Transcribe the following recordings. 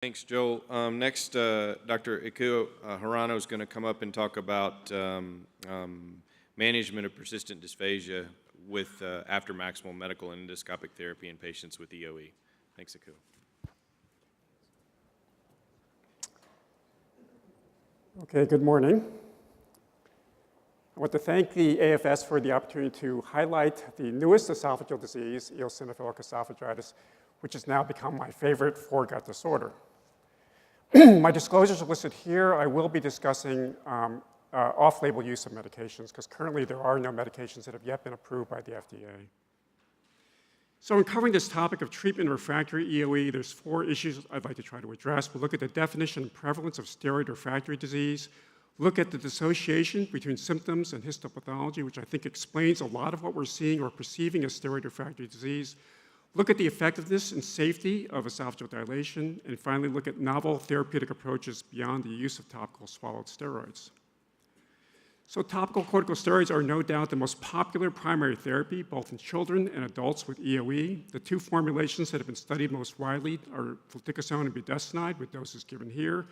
Thanks, Joel. Next, Dr. Ikuo Hirano is going to come up and talk about management of persistent dysphagia with after maximal medical and endoscopic therapy in patients with EOE. Thanks, Ikuo. Okay, good morning. I want to thank the AFS for the opportunity to highlight the newest esophageal disease, eosinophilic esophagitis, which has now become my favorite foregut disorder. My disclosures are listed here. I will be discussing off-label use of medications because currently there are no medications that have yet been approved by the FDA. So in covering this topic of treatment refractory EOE, there's 4 issues I'd like to try to address. We'll look at the definition and prevalence of steroid refractory disease, look at the dissociation between symptoms and histopathology, which I think explains a lot of what we're seeing or perceiving as steroid refractory disease, look at the effectiveness and safety of esophageal dilation, and finally look at novel therapeutic approaches beyond the use of topical swallowed steroids. So topical corticosteroids are no doubt the most popular primary therapy, both in children and adults with EOE. The 2 formulations that have been studied most widely are fluticasone and budesonide, with doses given here.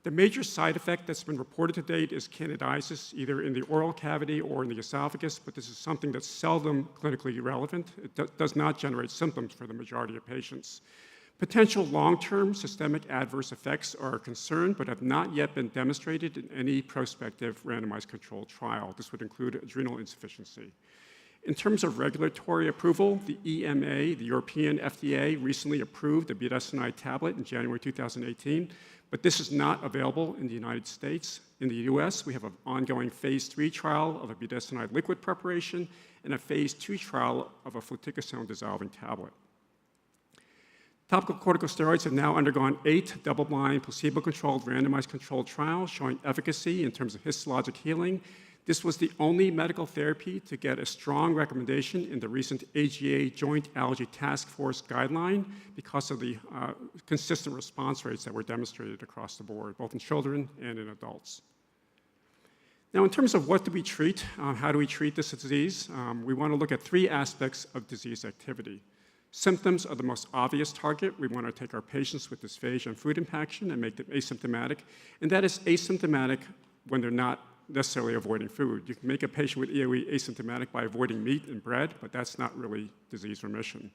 The major side effect that's been reported to date is candidiasis, either in the oral cavity or in the esophagus, but this is something that's seldom clinically relevant. It does not generate symptoms for the majority of patients. Potential long-term systemic adverse effects are a concern, but have not yet been demonstrated in any prospective randomized controlled trial. This would include adrenal insufficiency. In terms of regulatory approval, the EMA, the European FDA, recently approved the budesonide tablet in January 2018, but this is not available in the United States. In the US, we have an ongoing phase 3 trial of a budesonide liquid preparation and a phase 2 trial of a fluticasone dissolving tablet. Topical corticosteroids have now undergone 8 double-blind, placebo-controlled, randomized controlled trials showing efficacy in terms of histologic healing. This was the only medical therapy to get a strong recommendation in the recent AGA Joint Allergy Task Force guideline because of the consistent response rates that were demonstrated across the board, both in children and in adults. Now, in terms of what do we treat, how do we treat this disease, we want to look at 3 aspects of disease activity. Symptoms are the most obvious target. We want to take our patients with dysphagia and food impaction and make them asymptomatic, and that is asymptomatic when they're not necessarily avoiding food. You can make a patient with EOE asymptomatic by avoiding meat and bread, but that's not really disease remission.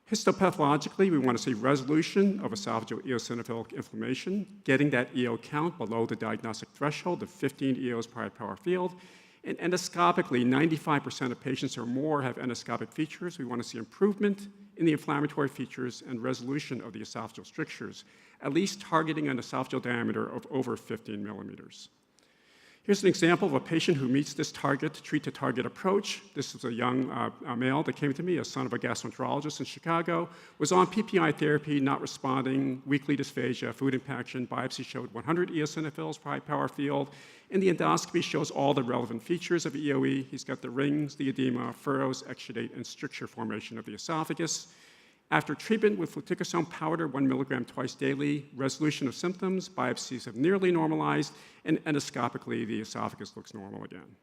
Histopathologically, we want to see resolution of esophageal eosinophilic inflammation, getting that EO count below the diagnostic threshold of 15 EOs per high power field. And endoscopically, 95% of patients or more have endoscopic features. We want to see improvement in the inflammatory features and resolution of the esophageal strictures, at least targeting an esophageal diameter of over 15 millimeters. Here's an example of a patient who meets this target, treat-to-target approach. This is a young male that came to me, a son of a gastroenterologist in Chicago, was on PPI therapy, not responding, weekly dysphagia, food impaction, biopsy showed 100 eosinophils per high power field, and the endoscopy shows all the relevant features of EOE. He's got the rings, the edema, furrows, exudate, and stricture formation of the esophagus. After treatment with fluticasone powder, 1 milligram twice daily, resolution of symptoms, biopsies have nearly normalized, and endoscopically, the esophagus looks normal again.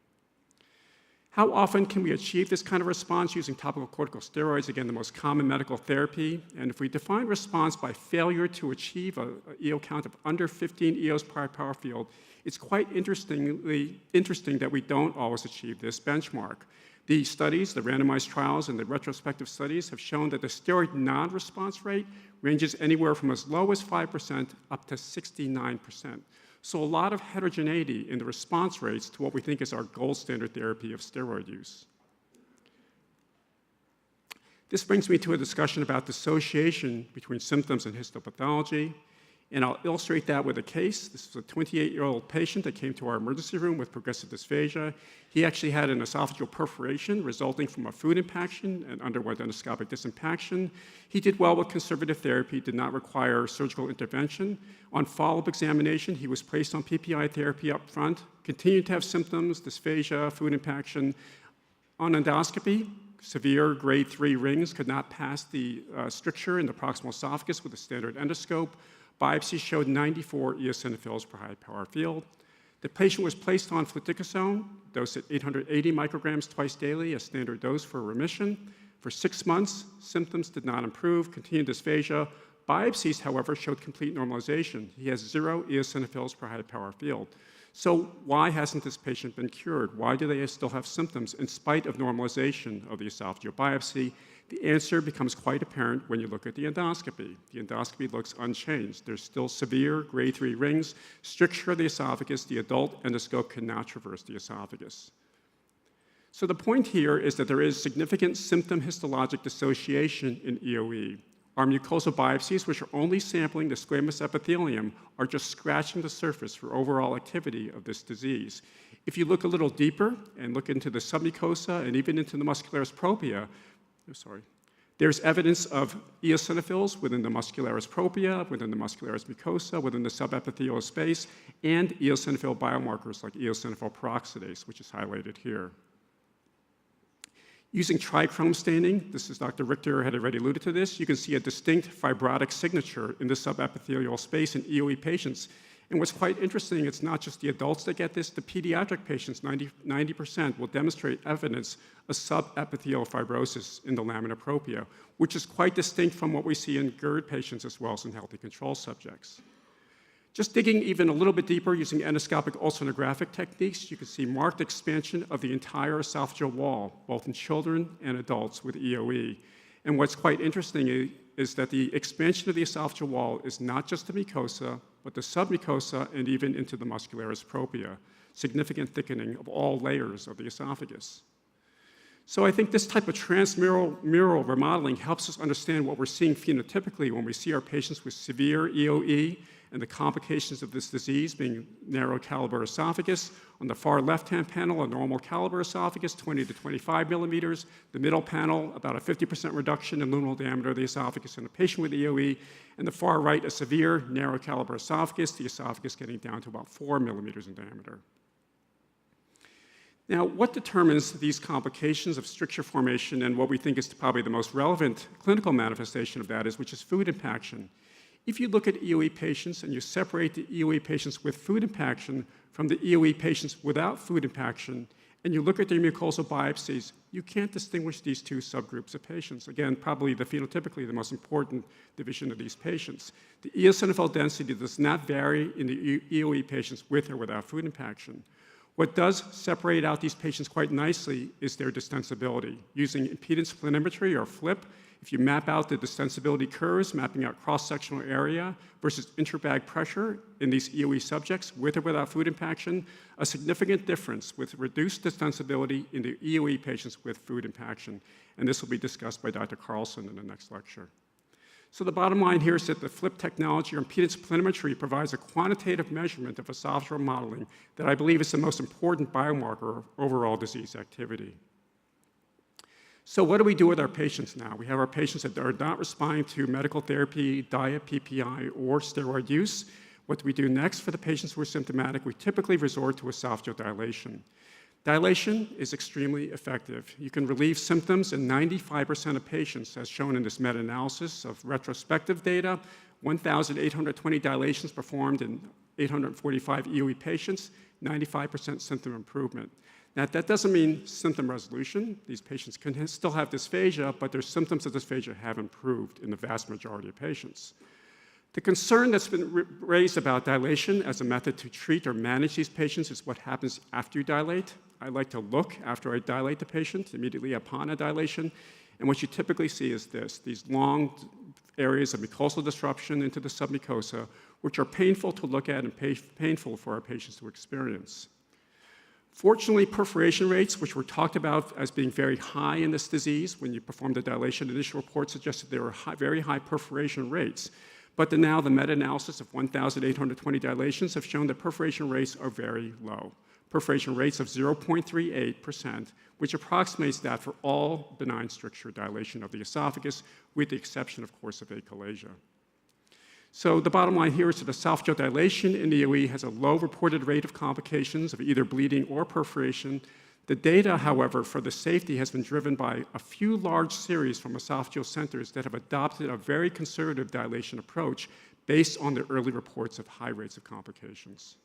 How often can we achieve this kind of response using topical corticosteroids? Again, the most common medical therapy. And if we define response by failure to achieve an EO count of under 15 EOs per high power field, it's quite interesting that we don't always achieve this benchmark. The studies, the randomized trials and the retrospective studies have shown that the steroid non-response rate ranges anywhere from as low as 5% up to 69%. So a lot of heterogeneity in the response rates to what we think is our gold standard therapy of steroid use. This brings me to a discussion about dissociation between symptoms and histopathology. And I'll illustrate that with a case. This is a 28-year-old patient that came to our emergency room with progressive dysphagia. He actually had an esophageal perforation resulting from a food impaction and underwent endoscopic disimpaction. He did well with conservative therapy, did not require surgical intervention. On follow-up examination, he was placed on PPI therapy up front, continued to have symptoms, dysphagia, food impaction. On endoscopy, severe grade 3 rings could not pass the stricture in the proximal esophagus with a standard endoscope. Biopsy showed 94 eosinophils per high power field. The patient was placed on fluticasone, dosed at 880 micrograms twice daily, a standard dose for remission. For 6 months, symptoms did not improve, continued dysphagia, Biopsies, however, showed complete normalization. He has 0 eosinophils per high power field. So why hasn't this patient been cured? Why do they still have symptoms in spite of normalization of the esophageal biopsy? The answer becomes quite apparent when you look at the endoscopy. The endoscopy looks unchanged. There's still severe grade 3 rings, stricture of the esophagus. The adult endoscope cannot traverse the esophagus. So the point here is that there is significant symptom histologic dissociation in EOE. Our mucosal biopsies, which are only sampling the squamous epithelium, are just scratching the surface for overall activity of this disease. If you look a little deeper and look into the submucosa and even into the muscularis propria, there's evidence of eosinophils within the muscularis propria, within the muscularis mucosa, within the subepithelial space, and eosinophil biomarkers like eosinophil peroxidase, which is highlighted here. Using trichrome staining, this is Dr. Richter had already alluded to this, you can see a distinct fibrotic signature in the subepithelial space in EOE patients. And what's quite interesting, it's not just the adults that get this, the pediatric patients, 90% will demonstrate evidence of subepithelial fibrosis in the lamina propria, which is quite distinct from what we see in GERD patients as well as in healthy control subjects. Just digging even a little bit deeper using endoscopic ultrasonographic techniques, you can see marked expansion of the entire esophageal wall, both in children and adults with EOE. And what's quite interesting is that the expansion of the esophageal wall is not just the mucosa, but the submucosa and even into the muscularis propria, significant thickening of all layers of the esophagus. So I think this type of transmural remodeling helps us understand what we're seeing phenotypically when we see our patients with severe EOE and the complications of this disease being narrow caliber esophagus. On the far left-hand panel, a normal caliber esophagus, 20 to 25 millimeters. The middle panel, about a 50% reduction in luminal diameter of the esophagus in a patient with EOE. And the far right, a severe narrow caliber esophagus, the esophagus getting down to about 4 millimeters in diameter. Now, what determines these complications of stricture formation and what we think is probably the most relevant clinical manifestation of that is, which is food impaction. If you look at EOE patients and you separate the EOE patients with food impaction from the EOE patients without food impaction, and you look at their mucosal biopsies, you can't distinguish these two subgroups of patients. Again, probably phenotypically the most important division of these patients. The eosinophil density does not vary in the EOE patients with or without food impaction. What does separate out these patients quite nicely is their distensibility. Using impedance planimetry or FLIP, if you map out the distensibility curves, mapping out cross-sectional area versus intrabag pressure in these EOE subjects with or without food impaction, a significant difference with reduced distensibility in the EOE patients with food impaction. And this will be discussed by Dr. Carlson in the next lecture. So the bottom line here is that the FLIP technology or impedance planimetry provides a quantitative measurement of esophageal modeling that I believe is the most important biomarker of overall disease activity. So what do we do with our patients now? We have our patients that are not responding to medical therapy, diet, PPI, or steroid use. What do we do next for the patients who are symptomatic? We typically resort to esophageal dilation. Dilation is extremely effective. You can relieve symptoms in 95% of patients, as shown in this meta-analysis of retrospective data, 1,820 dilations performed in 845 EOE patients, 95% symptom improvement. Now, that doesn't mean symptom resolution. These patients can still have dysphagia, but their symptoms of dysphagia have improved in the vast majority of patients. The concern that's been raised about dilation as a method to treat or manage these patients is what happens after you dilate. I like to look after I dilate the patient, immediately upon a dilation, and what you typically see is this, these long areas of mucosal disruption into the submucosa, which are painful to look at and painful for our patients to experience. Fortunately, perforation rates, which were talked about as being very high in this disease, when you performed the dilation, initial reports suggested there were very high perforation rates. But now the meta-analysis of 1,820 dilations have shown that perforation rates are very low. Perforation rates of 0.38%, which approximates that for all benign stricture dilation of the esophagus, with the exception, of course, of achalasia. So the bottom line here is that esophageal dilation in EOE has a low reported rate of complications of either bleeding or perforation. The data, however, for the safety has been driven by a few large series from esophageal centers that have adopted a very conservative dilation approach based on their early reports of high rates of complications.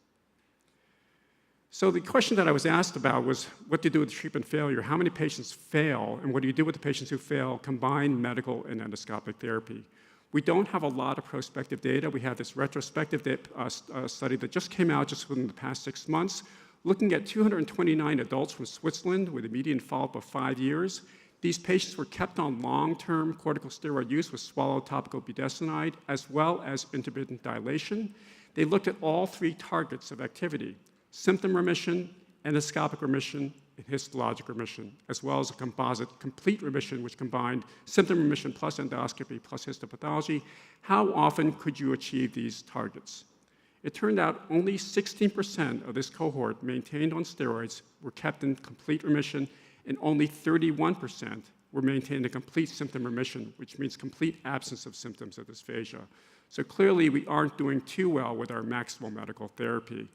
So the question that I was asked about was what do you do with treatment failure? How many patients fail, and what do you do with the patients who fail combined medical and endoscopic therapy? We don't have a lot of prospective data. We have this retrospective study that just came out just within the past 6 months, looking at 229 adults from Switzerland with a median follow-up of 5 years. These patients were kept on long-term corticosteroid use with swallowed topical budesonide, as well as intermittent dilation. They looked at all 3 targets of activity: symptom remission, endoscopic remission, and histologic remission, as well as a composite complete remission, which combined symptom remission plus endoscopy plus histopathology. How often could you achieve these targets? It turned out only 16% of this cohort maintained on steroids were kept in complete remission, and only 31% were maintained in complete symptom remission, which means complete absence of symptoms of dysphagia. So clearly, we aren't doing too well with our maximal medical therapy.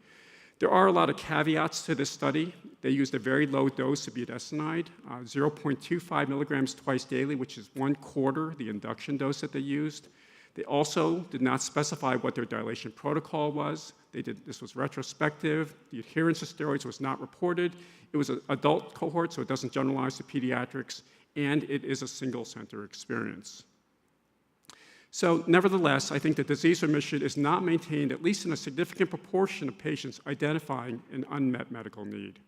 There are a lot of caveats to this study. They used a very low dose of budesonide, 0.25 milligrams twice daily, which is 1/4 the induction dose that they used. They also did not specify what their dilation protocol was. This was retrospective. The adherence to steroids was not reported. It was an adult cohort, so it doesn't generalize to pediatrics, and it is a single-center experience. So nevertheless, I think that disease remission is not maintained, at least in a significant proportion of patients identifying an unmet medical need.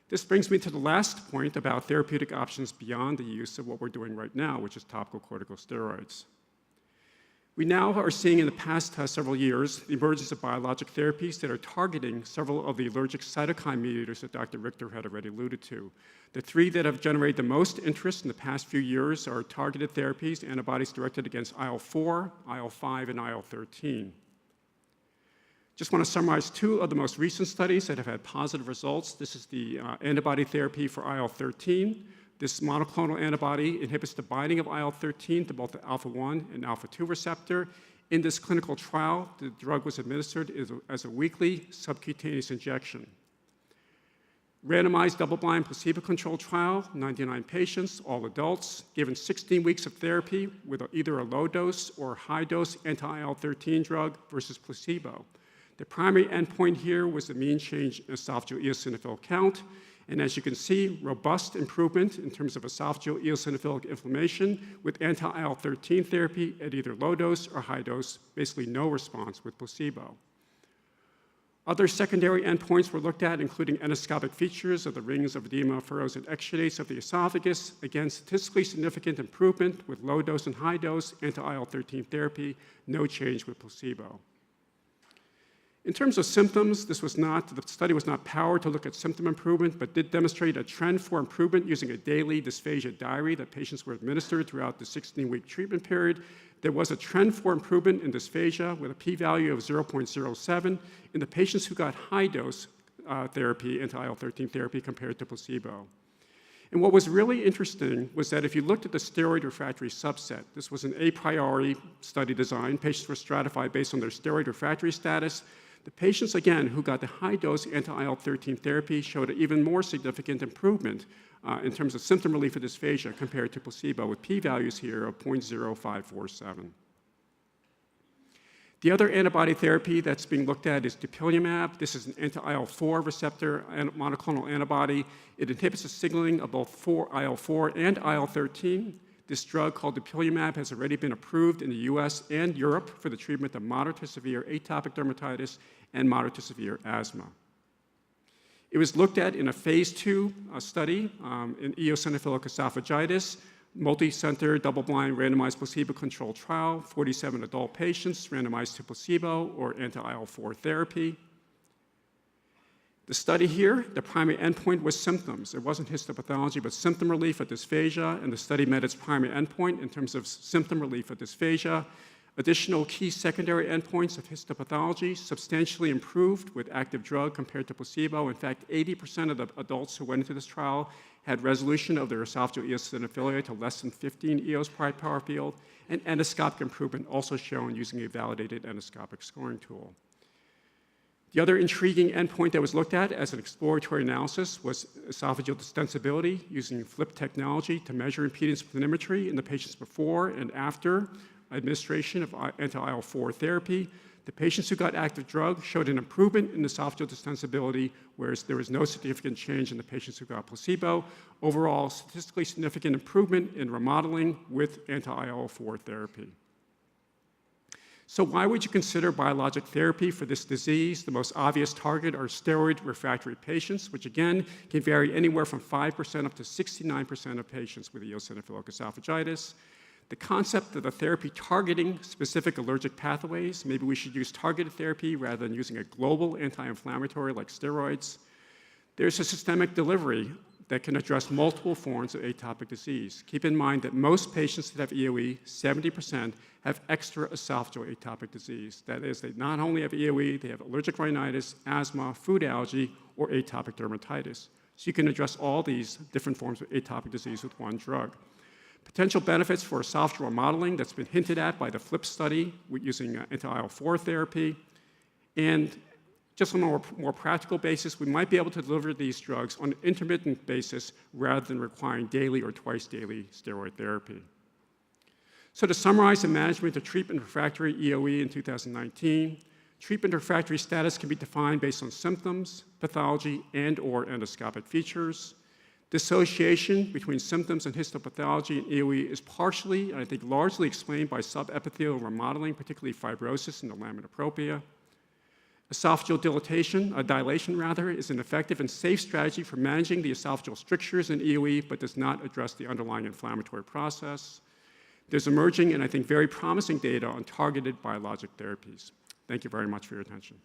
This brings me to the last point about therapeutic options beyond the use of what we're doing right now, which is topical corticosteroids. We now are seeing in the past several years the emergence of biologic therapies that are targeting several of the allergic cytokine mediators that Dr. Richter had already alluded to. The 3 that have generated the most interest in the past few years are targeted therapies, antibodies directed against IL-4, IL-5, and IL-13. Just want to summarize 2 of the most recent studies that have had positive results. This is the antibody therapy for IL-13. This monoclonal antibody inhibits the binding of IL-13 to both the alpha-1 and alpha-2 receptor. In this clinical trial, the drug was administered as a weekly subcutaneous injection. Randomized double-blind placebo-controlled trial, 99 patients, all adults, given 16 weeks of therapy with either a low-dose or high-dose anti-IL-13 drug versus placebo. The primary endpoint here was the mean change in esophageal eosinophil count. And as you can see, robust improvement in terms of esophageal eosinophilic inflammation with anti-IL-13 therapy at either low dose or high dose, basically no response with placebo. Other secondary endpoints were looked at, including endoscopic features of the rings of edema, furrows, and exudates of the esophagus. Again, statistically significant improvement with low dose and high dose anti-IL-13 therapy, no change with placebo. In terms of symptoms, the study was not powered to look at symptom improvement, but did demonstrate a trend for improvement using a daily dysphagia diary that patients were administered throughout the 16-week treatment period. There was a trend for improvement in dysphagia with a p-value of 0.07 in the patients who got high-dose therapy, anti-IL-13 therapy, compared to placebo. And what was really interesting was that if you looked at the steroid refractory subset, this was an a priori study design. Patients were stratified based on their steroid refractory status. The patients, again, who got the high-dose anti-IL-13 therapy showed an even more significant improvement in terms of symptom relief of dysphagia compared to placebo, with p-values here of 0.0547. The other antibody therapy that's being looked at is dupilumab. This is an anti-IL-4 receptor monoclonal antibody. It inhibits the signaling of both IL-4 and IL-13. This drug called dupilumab has already been approved in the US and Europe for the treatment of moderate to severe atopic dermatitis and moderate to severe asthma. It was looked at in a phase 2 study in eosinophilic esophagitis, multi-center, double-blind, randomized placebo-controlled trial, 47 adult patients randomized to placebo or anti-IL-4 therapy. The study here, the primary endpoint was symptoms. It wasn't histopathology, but symptom relief of dysphagia, and the study met its primary endpoint in terms of symptom relief of dysphagia. Additional key secondary endpoints of histopathology substantially improved with active drug compared to placebo. In fact, 80% of the adults who went into this trial had resolution of their esophageal eosinophilia to less than 15 EOs per power field, and endoscopic improvement also shown using a validated endoscopic scoring tool. The other intriguing endpoint that was looked at as an exploratory analysis was esophageal distensibility using FLIP technology to measure impedance planimetry in the patients before and after administration of anti-IL-4 therapy. The patients who got active drug showed an improvement in esophageal distensibility, whereas there was no significant change in the patients who got placebo. Overall, statistically significant improvement in remodeling with anti-IL-4 therapy. So why would you consider biologic therapy for this disease? The most obvious target are steroid refractory patients, which again can vary anywhere from 5% up to 69% of patients with eosinophilic esophagitis. The concept of the therapy targeting specific allergic pathways, maybe we should use targeted therapy rather than using a global anti-inflammatory like steroids. There's a systemic delivery that can address multiple forms of atopic disease. Keep in mind that most patients that have EOE, 70%, have extra-esophageal atopic disease. That is, they not only have EOE, they have allergic rhinitis, asthma, food allergy, or atopic dermatitis. So you can address all these different forms of atopic disease with one drug. Potential benefits for esophageal remodeling that's been hinted at by the FLIP study using anti-IL-4 therapy. And just on a more practical basis, we might be able to deliver these drugs on an intermittent basis rather than requiring daily or twice daily steroid therapy. So to summarize the management of treatment refractory EOE in 2019, treatment refractory status can be defined based on symptoms, pathology, and/or endoscopic features. Dissociation between symptoms and histopathology in EOE is partially, and I think largely, explained by subepithelial remodeling, particularly fibrosis in the lamina propria. Esophageal dilation, is an effective and safe strategy for managing the esophageal strictures in EOE, but does not address the underlying inflammatory process. There's emerging and I think very promising data on targeted biologic therapies. Thank you very much for your attention.